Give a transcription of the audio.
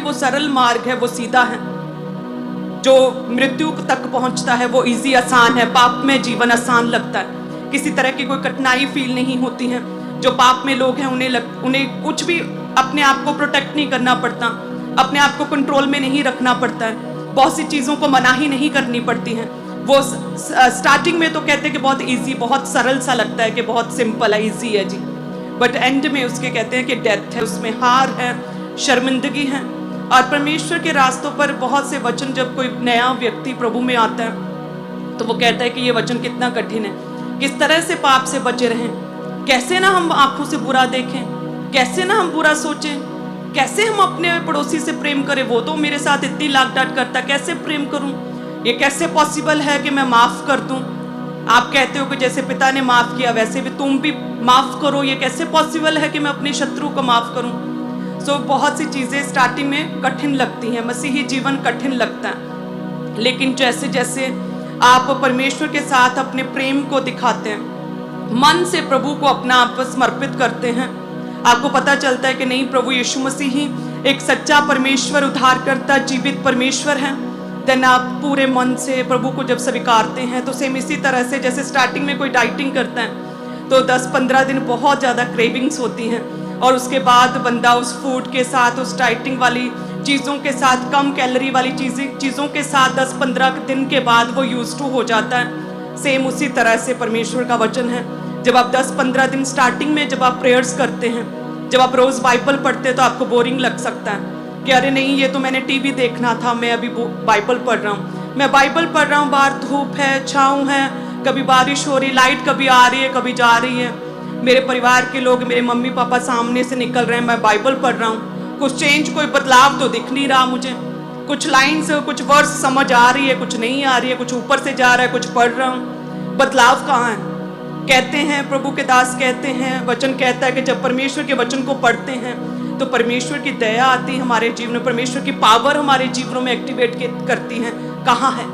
वो सरल मार्ग है, वो सीधा है। जो मृत्यु तक पहुंचता है वो इजी, आसान है। पाप में जीवन आसान लगता है, किसी तरह की कोई कठिनाई फील नहीं होती है। जो पाप में लोग हैं उन्हें कुछ भी अपने आप को प्रोटेक्ट नहीं करना पड़ता, अपने आप को कंट्रोल में नहीं रखना पड़ता है, बहुत सी चीज़ों को मनाही नहीं करनी पड़ती हैं। वो स्टार्टिंग में तो कहते हैं कि बहुत इजी, बहुत सरल सा लगता है कि बहुत सिंपल है, इजी है जी, बट एंड में उसके कहते हैं कि डेथ है, उसमें हार है, शर्मिंदगी है। और परमेश्वर के रास्तों पर बहुत से वचन, जब कोई नया व्यक्ति प्रभु में आता है तो वो कहता है कि ये वचन कितना कठिन है, किस तरह से पाप से बचे रहें, कैसे ना हम आंखों से बुरा देखें, कैसे ना हम बुरा सोचें, कैसे हम अपने पड़ोसी से प्रेम करें, वो तो मेरे साथ इतनी लाग डांट करता, कैसे प्रेम करूं, ये कैसे पॉसिबल है कि मैं माफ कर दूं। आप कहते हो कि जैसे पिता ने माफ किया वैसे भी तुम भी माफ करो, ये कैसे पॉसिबल है कि मैं अपने शत्रु को माफ करूं। सो बहुत सी चीज़ें स्टार्टिंग में कठिन लगती हैं, मसीही जीवन कठिन लगता है, लेकिन जैसे जैसे आप परमेश्वर के साथ अपने प्रेम को दिखाते हैं, मन से प्रभु को अपना आप समर्पित करते हैं, आपको पता चलता है कि नहीं, प्रभु यीशु मसीह ही एक सच्चा परमेश्वर, उद्धारकर्ता, जीवित परमेश्वर है। देन आप पूरे मन से प्रभु को जब स्वीकारते हैं तो सेम इसी तरह से जैसे स्टार्टिंग में कोई डाइटिंग करता है तो 10-15 दिन बहुत ज़्यादा क्रेविंग्स होती हैं, और उसके बाद बंदा उस फूड के साथ, उस डाइटिंग वाली चीज़ों के साथ, कम कैलोरी वाली चीज़ों के साथ 10-15 दिन के बाद वो यूज टू हो जाता है। सेम उसी तरह से परमेश्वर का वचन है। जब आप 10-15 दिन स्टार्टिंग में जब आप प्रेयर्स करते हैं, जब आप रोज़ बाइबल पढ़ते हैं तो आपको बोरिंग लग सकता है कि अरे नहीं, ये तो मैंने टीवी देखना था, मैं अभी बाइबल पढ़ रहा हूँ, मैं बाइबल पढ़ रहा हूँ, बाहर धूप है, छाँव है, कभी बारिश हो रही, लाइट कभी आ रही है कभी जा रही है, मेरे परिवार के लोग, मेरे मम्मी पापा सामने से निकल रहे हैं, मैं बाइबल पढ़ रहा हूँ, कुछ चेंज, कोई बदलाव तो दिख नहीं रहा मुझे, कुछ लाइन्स, कुछ वर्ड्स समझ आ रही है, कुछ नहीं आ रही है, कुछ ऊपर से जा रहा है, कुछ पढ़ रहा हूँ, बदलाव कहाँ है। कहते हैं, प्रभु के दास कहते हैं, वचन कहता है कि जब परमेश्वर के वचन को पढ़ते हैं तो परमेश्वर की दया आती है हमारे जीवन में, परमेश्वर की पावर हमारे जीवनों में एक्टिवेट करती है। कहाँ है?